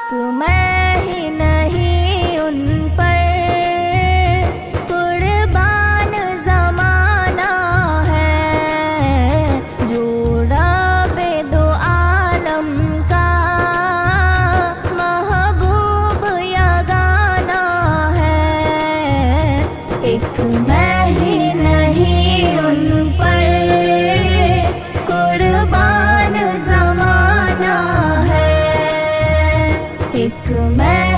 एक मैं ही नहीं उन पर कुर्बान ज़माना है, जोड़ा दो आलम का महबूब यगाना है। एक मैं ही नहीं उन पर कुर्बान ज़माना है, एक मैं